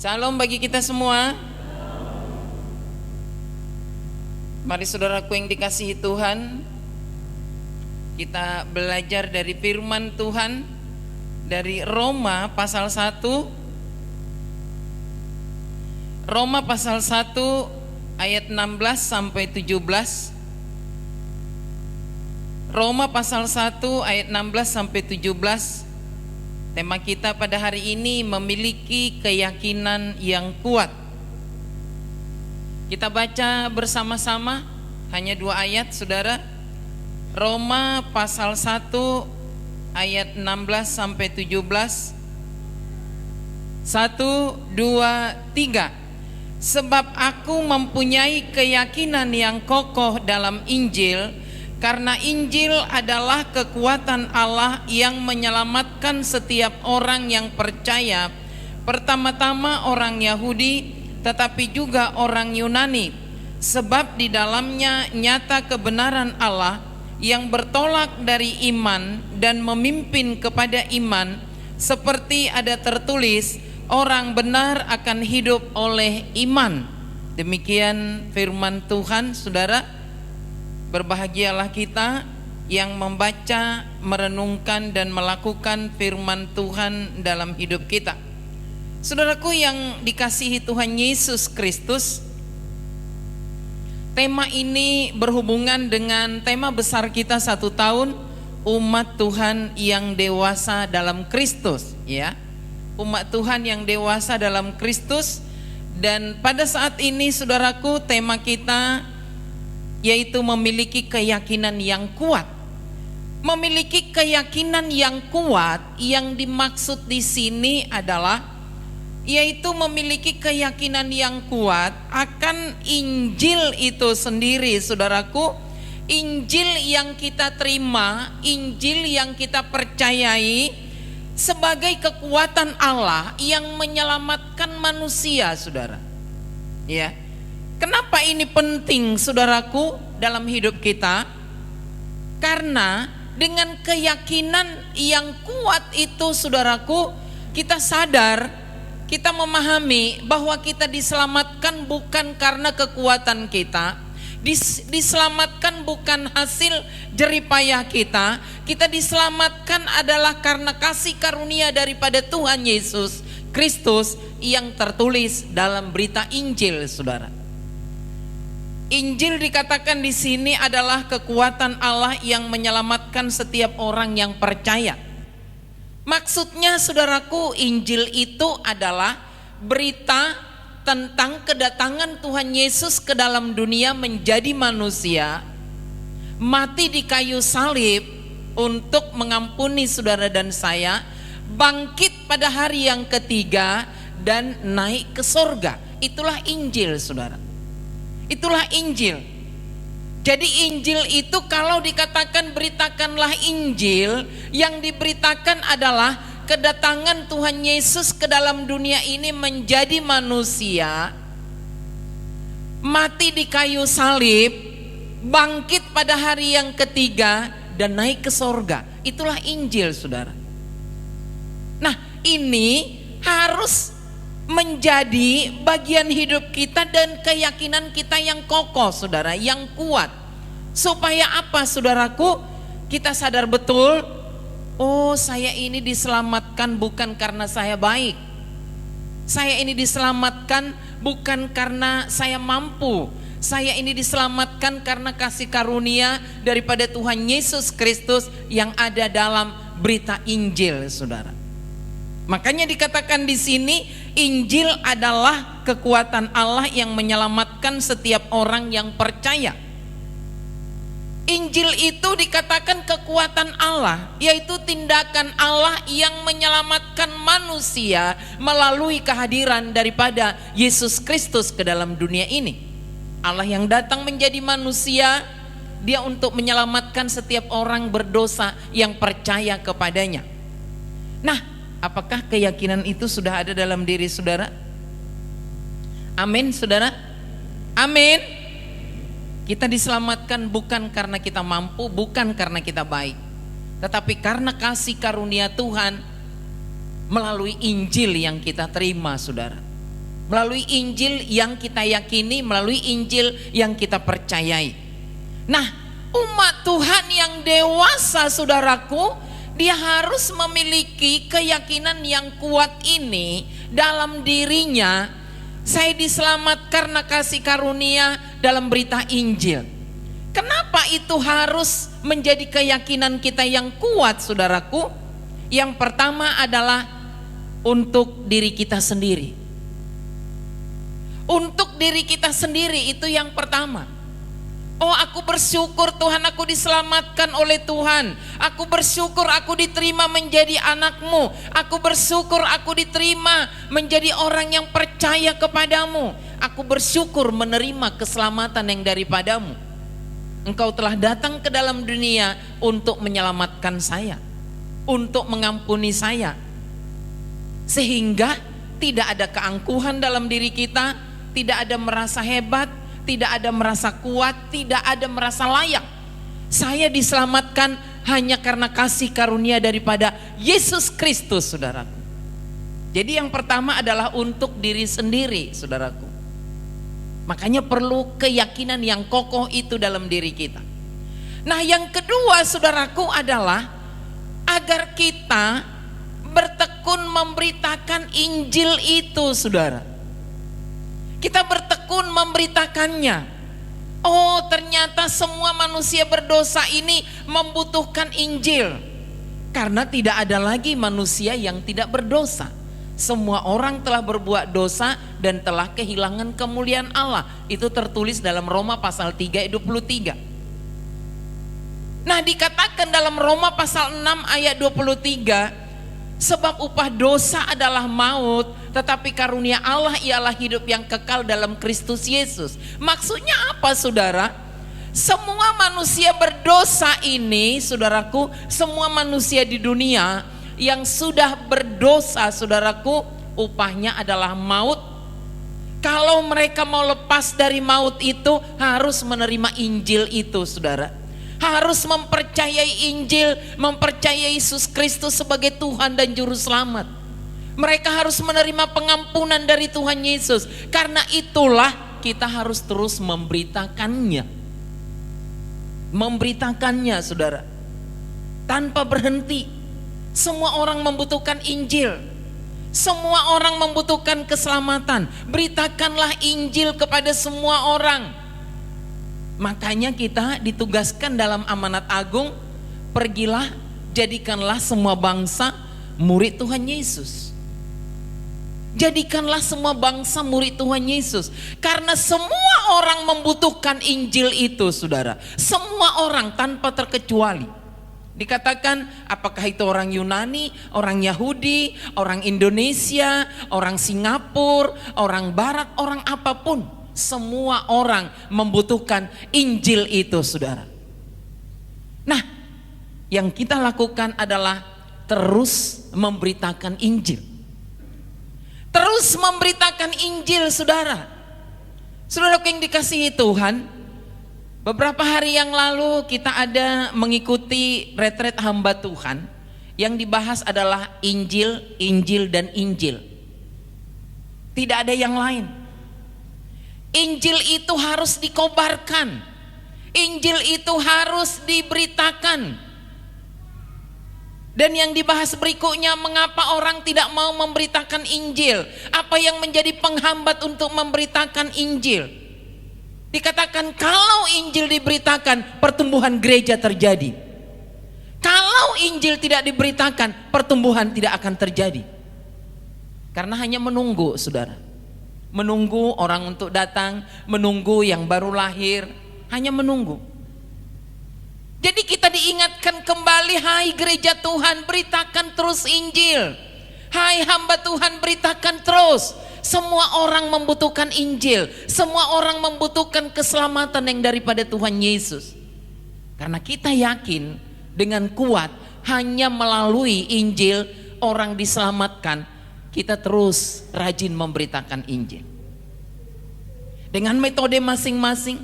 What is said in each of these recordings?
Shalom bagi kita semua. Mari saudaraku yang dikasihi Tuhan, kita belajar dari firman Tuhan dari Roma pasal 1. Roma pasal 1 ayat 16 sampai 17. Roma pasal 1 ayat 16 sampai 17. Tema kita pada hari ini memiliki keyakinan yang kuat. Kita baca bersama-sama hanya 2 ayat, saudara. Roma pasal 1 ayat 16 sampai 17. 1, 2, 3. Sebab aku mempunyai keyakinan yang kokoh dalam Injil, karena Injil adalah kekuatan Allah yang menyelamatkan setiap orang yang percaya, pertama-tama orang Yahudi, tetapi juga orang Yunani. Sebab di dalamnya nyata kebenaran Allah yang bertolak dari iman dan memimpin kepada iman, seperti ada tertulis, orang benar akan hidup oleh iman. Demikian firman Tuhan, saudara. Berbahagialah kita yang membaca, merenungkan dan melakukan firman Tuhan dalam hidup kita. Saudaraku yang dikasihi Tuhan Yesus Kristus, tema ini berhubungan dengan tema besar kita 1 tahun, umat Tuhan yang dewasa dalam Kristus, ya. Umat Tuhan yang dewasa dalam Kristus. Dan pada saat ini saudaraku, tema kita yaitu memiliki keyakinan yang kuat. Memiliki keyakinan yang kuat yang dimaksud di sini adalah yaitu memiliki keyakinan yang kuat akan Injil itu sendiri, saudaraku. Injil yang kita terima, Injil yang kita percayai sebagai kekuatan Allah yang menyelamatkan manusia, saudara. Ya. Kenapa ini penting, saudaraku, dalam hidup kita? Karena dengan keyakinan yang kuat itu, saudaraku, kita sadar, kita memahami bahwa kita diselamatkan bukan karena kekuatan kita, diselamatkan bukan hasil jeripayah kita. Kita diselamatkan adalah karena kasih karunia daripada Tuhan Yesus Kristus yang tertulis dalam berita Injil, saudara. Injil dikatakan di sini adalah kekuatan Allah yang menyelamatkan setiap orang yang percaya. Maksudnya, saudaraku, Injil itu adalah berita tentang kedatangan Tuhan Yesus ke dalam dunia menjadi manusia, mati di kayu salib untuk mengampuni saudara dan saya, bangkit pada hari yang ketiga dan naik ke sorga. Itulah Injil, saudara. Itulah Injil. Jadi Injil itu kalau dikatakan beritakanlah Injil, yang diberitakan adalah kedatangan Tuhan Yesus ke dalam dunia ini menjadi manusia, mati di kayu salib, bangkit pada hari yang ketiga dan naik ke sorga. Itulah Injil, saudara. Nah, ini harus menjadi bagian hidup kita dan keyakinan kita yang kokoh, saudara, yang kuat. Supaya apa, saudaraku? Kita sadar betul, oh, saya ini diselamatkan bukan karena saya baik. Saya ini diselamatkan bukan karena saya mampu. Saya ini diselamatkan karena kasih karunia daripada Tuhan Yesus Kristus yang ada dalam berita Injil, saudara. Makanya dikatakan di sini Injil adalah kekuatan Allah yang menyelamatkan setiap orang yang percaya. Injil itu dikatakan kekuatan Allah, yaitu tindakan Allah yang menyelamatkan manusia melalui kehadiran daripada Yesus Kristus ke dalam dunia ini. Allah yang datang menjadi manusia, Dia untuk menyelamatkan setiap orang berdosa yang percaya kepadanya. Nah, apakah keyakinan itu sudah ada dalam diri saudara? Amin, saudara. Amin. Kita diselamatkan bukan karena kita mampu, bukan karena kita baik, tetapi karena kasih karunia Tuhan melalui Injil yang kita terima, saudara. melalui Injil yang kita yakini, melalui Injil yang kita percayai. Nah, umat Tuhan yang dewasa, saudaraku, dia harus memiliki keyakinan yang kuat ini dalam dirinya. Saya diselamat karena kasih karunia dalam berita Injil. Kenapa itu harus menjadi keyakinan kita yang kuat, saudaraku? Yang pertama adalah untuk diri kita sendiri. Untuk diri kita sendiri itu yang pertama. Oh, aku bersyukur Tuhan, aku diselamatkan oleh Tuhan. Aku bersyukur aku diterima menjadi anakmu. Aku bersyukur aku diterima menjadi orang yang percaya kepadamu. Aku bersyukur menerima keselamatan yang daripadamu. Engkau telah datang ke dalam dunia untuk menyelamatkan saya, untuk mengampuni saya. Sehingga tidak ada keangkuhan dalam diri kita, tidak ada merasa hebat, tidak ada merasa kuat, tidak ada merasa layak. Saya diselamatkan hanya karena kasih karunia daripada Yesus Kristus, saudaraku. Jadi yang pertama adalah untuk diri sendiri, saudaraku. Makanya perlu keyakinan yang kokoh itu dalam diri kita. Nah, yang kedua, saudaraku, adalah agar kita bertekun memberitakan Injil itu, saudara. Kita bertekun memberitakannya. Oh, ternyata semua manusia berdosa ini membutuhkan Injil. Karena tidak ada lagi manusia yang tidak berdosa. Semua orang telah berbuat dosa dan telah kehilangan kemuliaan Allah. Itu tertulis dalam Roma pasal 3 ayat 23. Nah, dikatakan dalam Roma pasal 6 ayat 23, sebab upah dosa adalah maut, tetapi karunia Allah ialah hidup yang kekal dalam Kristus Yesus. Maksudnya apa, saudara? Semua manusia berdosa ini, saudaraku, semua manusia di dunia yang sudah berdosa, saudaraku, upahnya adalah maut. Kalau mereka mau lepas dari maut itu, harus menerima Injil itu, saudara. Harus mempercayai Injil, mempercayai Yesus Kristus sebagai Tuhan dan Juru Selamat. Mereka harus menerima pengampunan dari Tuhan Yesus. Karena itulah kita harus terus memberitakannya. Memberitakannya, saudara, tanpa berhenti. Semua orang membutuhkan Injil. Semua orang membutuhkan keselamatan. Beritakanlah Injil kepada semua orang. Makanya kita ditugaskan dalam amanat agung, pergilah, jadikanlah semua bangsa murid Tuhan Yesus. Jadikanlah semua bangsa murid Tuhan Yesus. Karena semua orang membutuhkan Injil itu, saudara. Semua orang tanpa terkecuali. Dikatakan apakah itu orang Yunani, orang Yahudi, orang Indonesia, orang Singapura, orang Barat, orang apapun. Semua orang membutuhkan Injil itu, saudara. Nah, yang kita lakukan adalah terus memberitakan Injil. Terus memberitakan Injil, saudara. Saudara yang dikasihi Tuhan, beberapa hari yang lalu kita ada mengikuti retret hamba Tuhan. Yang dibahas adalah Injil, Injil, dan Injil. Tidak ada yang lain. Injil itu harus dikobarkan. Injil itu harus diberitakan. Dan yang dibahas berikutnya, mengapa orang tidak mau memberitakan Injil? Apa yang menjadi penghambat untuk memberitakan Injil? Dikatakan kalau Injil diberitakan, pertumbuhan gereja terjadi. Kalau Injil tidak diberitakan, pertumbuhan tidak akan terjadi. Karena hanya menunggu, saudara. Menunggu orang untuk datang, menunggu yang baru lahir, hanya menunggu. Jadi kita diingatkan kembali, hai gereja Tuhan, beritakan terus Injil. Hai hamba Tuhan, beritakan terus. Semua orang membutuhkan Injil. Semua orang membutuhkan keselamatan yang daripada Tuhan Yesus. Karena kita yakin dengan kuat, hanya melalui Injil orang diselamatkan. Kita terus rajin memberitakan Injil. Dengan metode masing-masing,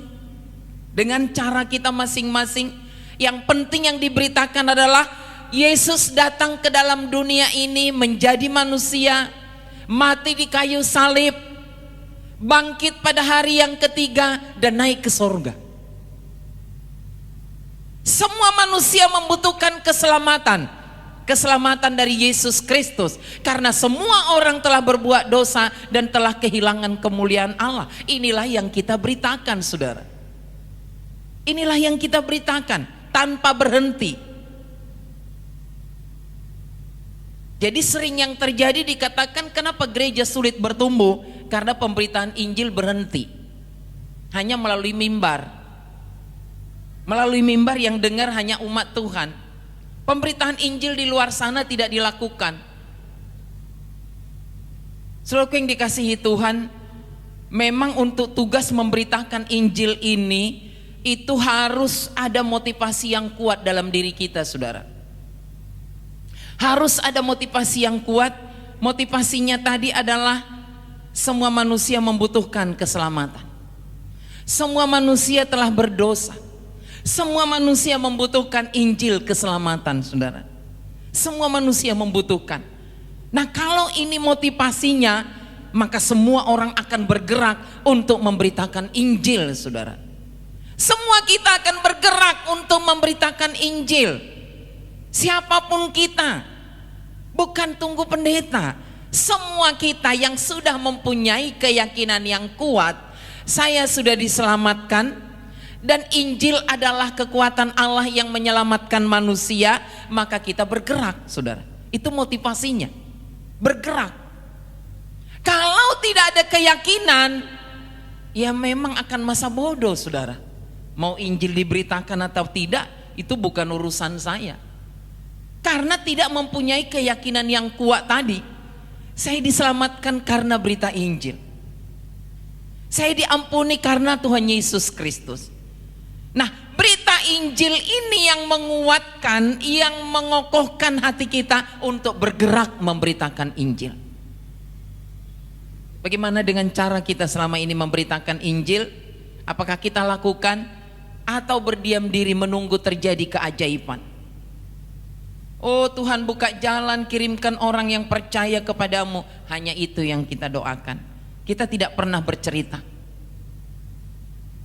dengan cara kita masing-masing. Yang penting yang diberitakan adalah Yesus datang ke dalam dunia ini menjadi manusia, mati di kayu salib, bangkit pada hari yang ketiga, dan naik ke sorga. Semua manusia membutuhkan keselamatan. Keselamatan dari Yesus Kristus. Karena semua orang telah berbuat dosa dan telah kehilangan kemuliaan Allah. Inilah yang kita beritakan, saudara. Inilah yang kita beritakan tanpa berhenti. Jadi sering yang terjadi dikatakan kenapa gereja sulit bertumbuh, karena pemberitaan Injil berhenti hanya melalui mimbar. Melalui mimbar yang dengar hanya umat Tuhan. Pemberitaan Injil di luar sana tidak dilakukan. Saudaraku yang dikasihi Tuhan, memang untuk tugas memberitakan Injil ini itu harus ada motivasi yang kuat dalam diri kita, saudara. Harus ada motivasi yang kuat. Motivasinya tadi adalah semua manusia membutuhkan keselamatan. Semua manusia telah berdosa. Semua manusia membutuhkan Injil keselamatan, saudara. Semua manusia membutuhkan. Nah, kalau ini motivasinya, maka semua orang akan bergerak untuk memberitakan Injil, saudara. Semua kita akan bergerak untuk memberitakan Injil. Siapapun kita, bukan tunggu pendeta. Semua kita yang sudah mempunyai keyakinan yang kuat, saya sudah diselamatkan, dan Injil adalah kekuatan Allah yang menyelamatkan manusia, maka kita bergerak, saudara. Itu motivasinya, bergerak. Kalau tidak ada keyakinan, ya memang akan masa bodoh, saudara. Mau Injil diberitakan atau tidak, itu bukan urusan saya. Karena tidak mempunyai keyakinan yang kuat tadi. Saya diselamatkan karena berita Injil. Saya diampuni karena Tuhan Yesus Kristus. Nah, berita Injil ini yang menguatkan, yang mengokohkan hati kita untuk bergerak memberitakan Injil. Bagaimana dengan cara kita selama ini memberitakan Injil? Apakah kita lakukan atau berdiam diri menunggu terjadi keajaiban? Oh Tuhan, buka jalan, kirimkan orang yang percaya kepadamu. Hanya itu yang kita doakan. Kita tidak pernah bercerita.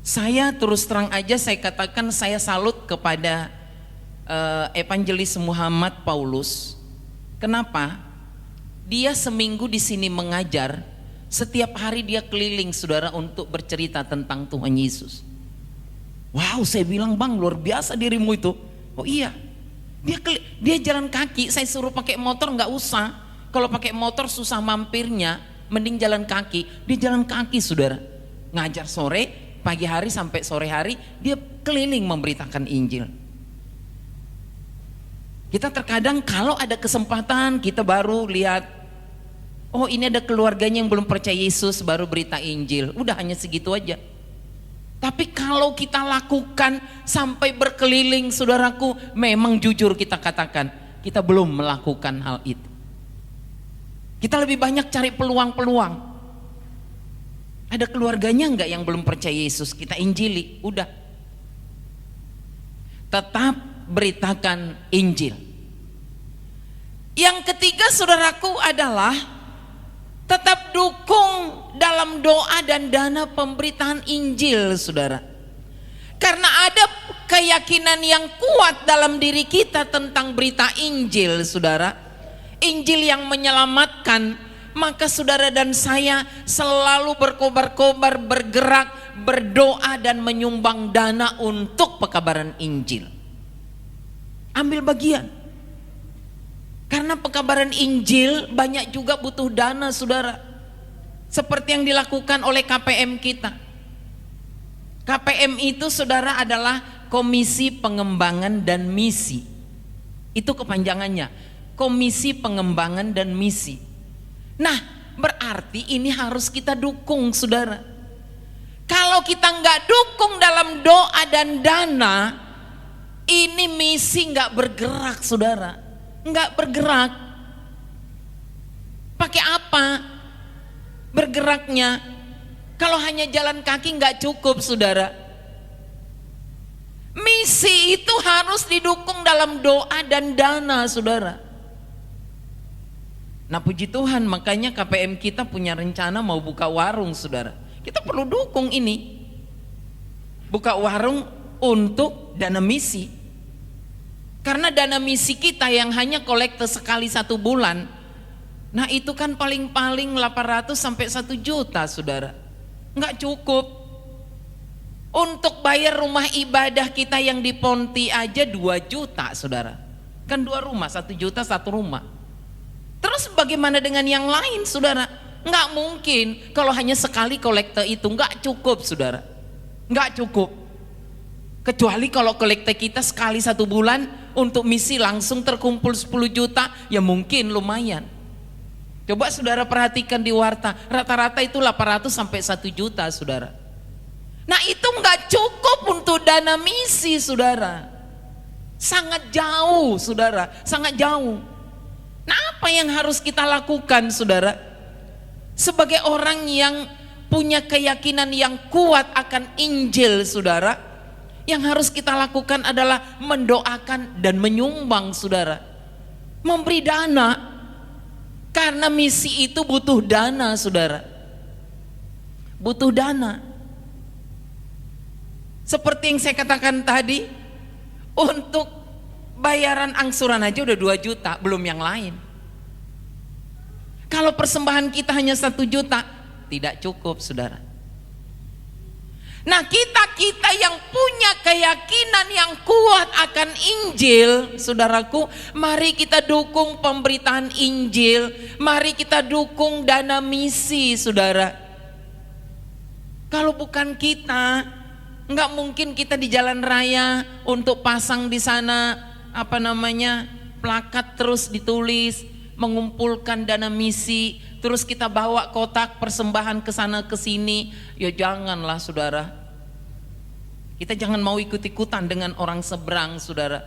Saya terus terang aja saya katakan, saya salut kepada Evangelis Muhammad Paulus. Kenapa? Dia seminggu di sini mengajar, setiap hari dia keliling, saudara, untuk bercerita tentang Tuhan Yesus. Wow, saya bilang, bang, luar biasa dirimu itu. Oh iya, dia jalan kaki. Saya suruh pakai motor, nggak usah. Kalau pakai motor susah mampirnya, mending jalan kaki. Dia jalan kaki, saudara, ngajar sore, pagi hari sampai sore hari dia keliling memberitakan Injil. Kita terkadang kalau ada kesempatan kita baru lihat, oh ini ada keluarganya yang belum percaya Yesus, baru berita Injil. Udah hanya segitu aja. Tapi kalau kita lakukan sampai berkeliling, saudaraku, memang jujur kita katakan kita belum melakukan hal itu. Kita lebih banyak cari peluang-peluang. Ada keluarganya enggak yang belum percaya Yesus, kita injili, udah. Tetap beritakan Injil. Yang ketiga, saudaraku, adalah tetap dukung dalam doa dan dana pemberitaan Injil, saudara. Karena ada keyakinan yang kuat dalam diri kita tentang berita Injil, saudara. Injil yang menyelamatkan. Maka saudara dan saya selalu berkobar-kobar, bergerak, berdoa dan menyumbang dana untuk pekabaran Injil. Ambil bagian. Karena pekabaran Injil banyak juga butuh dana, saudara. Seperti yang dilakukan oleh KPM kita. KPM itu, saudara, adalah Komisi Pengembangan dan Misi. Itu kepanjangannya, Komisi Pengembangan dan Misi. Nah, berarti ini harus kita dukung, saudara. Kalau kita nggak dukung dalam doa dan dana, ini misi nggak bergerak, saudara. Nggak bergerak. Pakai apa bergeraknya? Kalau hanya jalan kaki nggak cukup, saudara. Misi itu harus didukung dalam doa dan dana, saudara. Nah, puji Tuhan, makanya KPM kita punya rencana mau buka warung, saudara. Kita perlu dukung ini. Buka warung untuk dana misi. Karena dana misi kita yang hanya kolekte sekali 1 bulan, nah itu kan paling-paling 800 sampai 1 juta, saudara. Nggak cukup. Untuk bayar rumah ibadah kita yang di Ponti aja 2 juta, saudara. Kan 2 rumah, 1 juta 1 rumah. Terus bagaimana dengan yang lain, saudara? Nggak mungkin kalau hanya sekali kolekte itu, nggak cukup, saudara. Nggak cukup. Kecuali kalau kolekte kita sekali 1 bulan untuk misi langsung terkumpul 10 juta, ya mungkin lumayan. Coba saudara perhatikan di warta, rata-rata itu 800 sampai 1 juta, saudara. Nah itu nggak cukup untuk dana misi, saudara. Sangat jauh, saudara, sangat jauh. Nah apa yang harus kita lakukan, saudara? Sebagai orang yang punya keyakinan yang kuat akan Injil, saudara, yang harus kita lakukan adalah mendoakan dan menyumbang, saudara. Memberi dana, karena misi itu butuh dana, saudara. Butuh dana. Seperti yang saya katakan tadi, untuk bayaran angsuran aja udah 2 juta, belum yang lain. Kalau persembahan kita hanya 1 juta, tidak cukup, saudara. Nah kita yang punya keyakinan yang kuat akan Injil, saudaraku, mari kita dukung pemberitaan Injil, mari kita dukung dana misi, saudara. Kalau bukan kita, nggak mungkin kita di jalan raya untuk pasang di sana plakat terus ditulis mengumpulkan dana misi, terus kita bawa kotak persembahan ke sana ke sini. Ya janganlah, saudara. Kita jangan mau ikut-ikutan dengan orang seberang, saudara.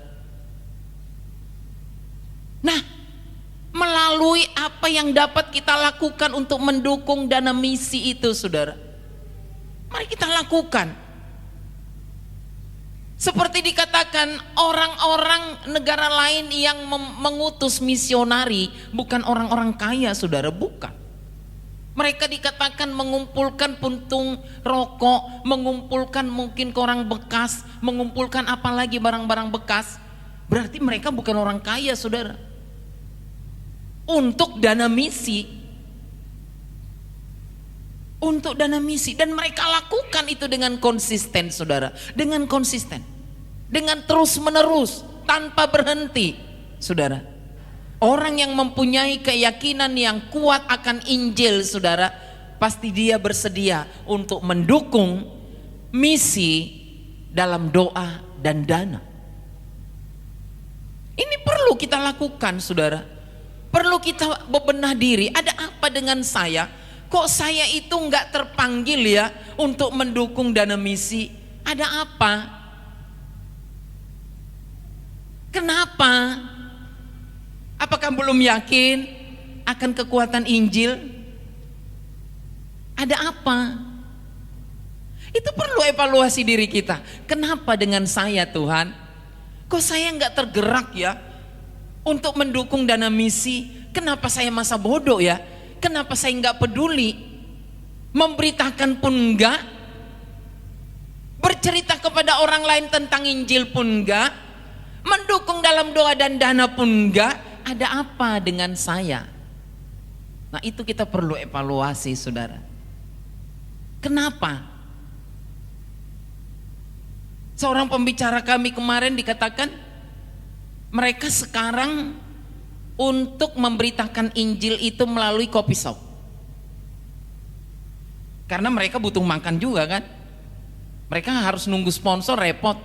Nah, melalui apa yang dapat kita lakukan untuk mendukung dana misi itu, saudara, mari kita lakukan. Seperti dikatakan, orang-orang negara lain yang mengutus misionari bukan orang-orang kaya, saudara, bukan. Mereka dikatakan mengumpulkan puntung rokok, mengumpulkan mungkin koran bekas, mengumpulkan apalagi barang-barang bekas. Berarti mereka bukan orang kaya, saudara. Untuk dana misi. Untuk dana misi, dan mereka lakukan itu dengan konsisten, saudara, dengan konsisten, dengan terus menerus, tanpa berhenti, saudara. Orang yang mempunyai keyakinan yang kuat akan Injil, saudara, pasti dia bersedia untuk mendukung misi dalam doa dan dana. Ini perlu kita lakukan, saudara. Perlu kita bebenah diri, ada apa dengan saya? Kok saya itu nggak terpanggil ya untuk mendukung dana misi? Ada apa? Kenapa? Apakah belum yakin akan kekuatan Injil? Ada apa? Itu perlu evaluasi diri kita. Kenapa dengan saya, Tuhan? Kok saya nggak tergerak ya untuk mendukung dana misi? Kenapa saya masa bodoh ya? Kenapa saya nggak peduli? Memberitakan pun enggak, bercerita kepada orang lain tentang Injil pun enggak, mendukung dalam doa dan dana pun enggak. Ada apa dengan saya? Nah itu kita perlu evaluasi, saudara. Kenapa? Seorang pembicara kami kemarin dikatakan mereka sekarang untuk memberitakan Injil itu melalui kopi shop. Karena mereka butuh makan juga kan. Mereka harus nunggu sponsor, repot.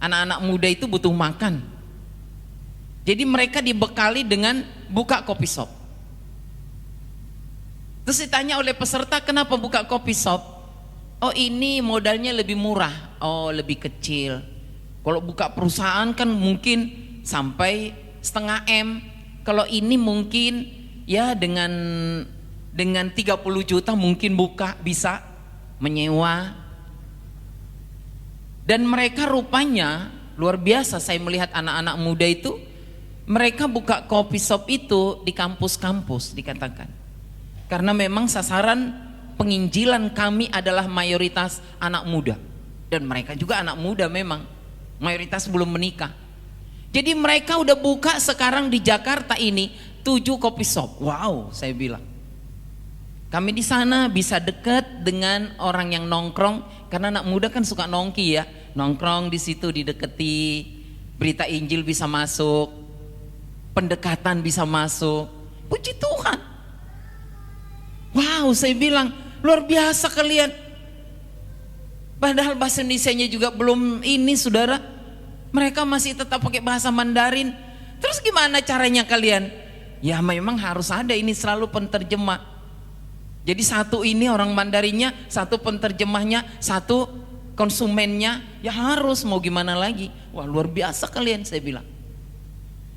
Anak-anak muda itu butuh makan. Jadi mereka dibekali dengan buka kopi shop. Terus ditanya oleh peserta, kenapa buka kopi shop? Oh ini modalnya lebih murah. Oh lebih kecil. Kalau buka perusahaan kan mungkin sampai 0,5 M. Kalau ini mungkin ya dengan 30 juta mungkin bisa menyewa. Dan mereka rupanya luar biasa, saya melihat anak-anak muda itu, mereka buka coffee shop itu di kampus-kampus dikatakan. Karena memang sasaran penginjilan kami adalah mayoritas anak muda. Dan mereka juga anak muda memang, mayoritas belum menikah. Jadi mereka udah buka sekarang di Jakarta ini 7 coffee shop. Wow, saya bilang. Kami di sana bisa dekat dengan orang yang nongkrong, karena anak muda kan suka nongki ya. Nongkrong di situ dideketi, berita Injil bisa masuk, pendekatan bisa masuk. Puji Tuhan. Wow, saya bilang luar biasa kalian. Padahal bahasa Indonesianya juga belum ini, saudara. Mereka masih tetap pakai bahasa Mandarin. Terus gimana caranya kalian? Ya memang harus ada ini selalu penterjemah. Jadi satu ini orang Mandarinnya, satu penterjemahnya, satu konsumennya. Ya harus, mau gimana lagi. Wah luar biasa kalian, saya bilang.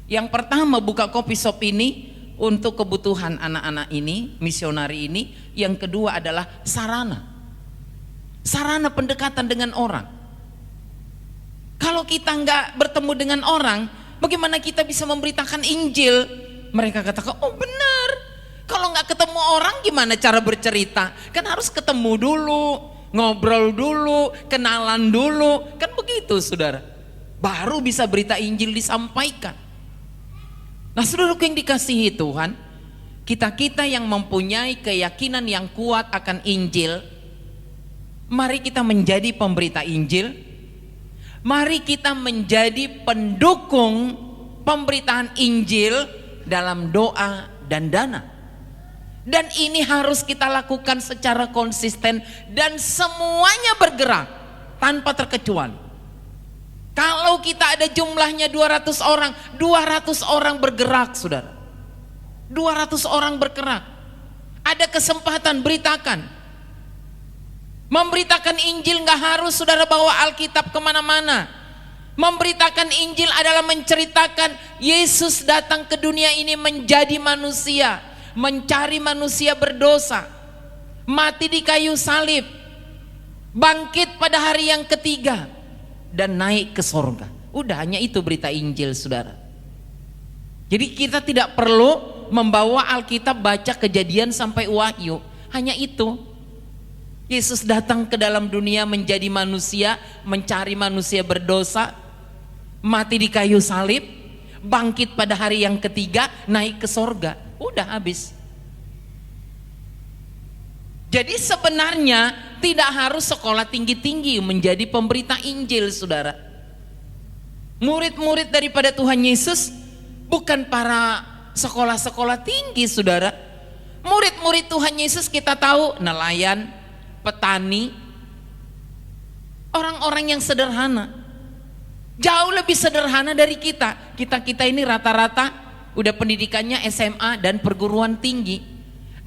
Yang pertama buka coffee shop ini untuk kebutuhan anak-anak ini, misionari ini. Yang kedua adalah sarana pendekatan dengan orang. Kalau kita nggak bertemu dengan orang, bagaimana kita bisa memberitakan Injil? Mereka katakan, oh benar, kalau nggak ketemu orang gimana cara bercerita? Kan harus ketemu dulu, ngobrol dulu, kenalan dulu, kan begitu saudara. Baru bisa berita Injil disampaikan. Nah saudaraku yang dikasihi Tuhan, kita yang mempunyai keyakinan yang kuat akan Injil, mari kita menjadi pemberita Injil. Mari kita menjadi pendukung pemberitaan Injil dalam doa dan dana. Dan ini harus kita lakukan secara konsisten dan semuanya bergerak tanpa terkecuali. Kalau kita ada jumlahnya 200 orang, 200 orang bergerak, saudara. 200 orang bergerak. Ada kesempatan, beritakan. Memberitakan Injil gak harus saudara bawa Alkitab kemana-mana. Memberitakan Injil adalah menceritakan Yesus datang ke dunia ini menjadi manusia, mencari manusia berdosa, mati di kayu salib, bangkit pada hari yang ketiga, dan naik ke sorga. Udah, hanya itu berita Injil saudara. Jadi kita tidak perlu membawa Alkitab baca Kejadian sampai Wahyu. Hanya itu. Yesus datang ke dalam dunia menjadi manusia, mencari manusia berdosa, mati di kayu salib, bangkit pada hari yang ketiga, naik ke sorga. Udah habis. Jadi sebenarnya tidak harus sekolah tinggi-tinggi menjadi pemberita Injil saudara. Murid-murid daripada Tuhan Yesus bukan para sekolah-sekolah tinggi saudara. Murid-murid Tuhan Yesus kita tahu nelayan, petani, orang-orang yang sederhana, jauh lebih sederhana dari kita. Kita ini rata-rata udah pendidikannya SMA dan perguruan tinggi.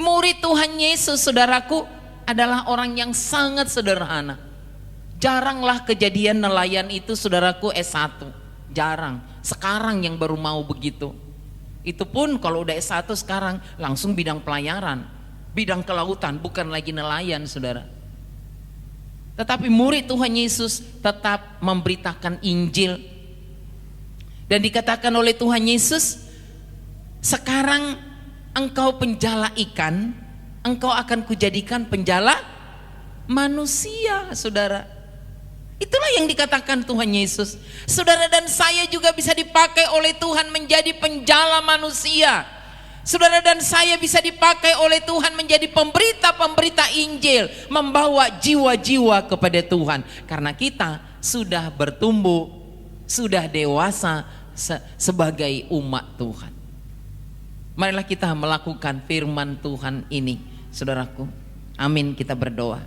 Murid Tuhan Yesus saudaraku adalah orang yang sangat sederhana. Jaranglah kejadian nelayan itu saudaraku S1, jarang. Sekarang yang baru mau begitu. Itu pun kalau udah S1 sekarang langsung bidang pelayaran, bidang kelautan, bukan lagi nelayan saudara. Tetapi murid Tuhan Yesus tetap memberitakan Injil. Dan dikatakan oleh Tuhan Yesus, sekarang engkau penjala ikan, engkau akan kujadikan penjala manusia saudara. Itulah yang dikatakan Tuhan Yesus. Saudara dan saya juga bisa dipakai oleh Tuhan menjadi penjala manusia. Saudara dan saya bisa dipakai oleh Tuhan menjadi pemberita-pemberita Injil, membawa jiwa-jiwa kepada Tuhan. Karena kita sudah bertumbuh, sudah dewasa sebagai umat Tuhan. Marilah kita melakukan firman Tuhan ini, saudaraku. Amin, kita berdoa.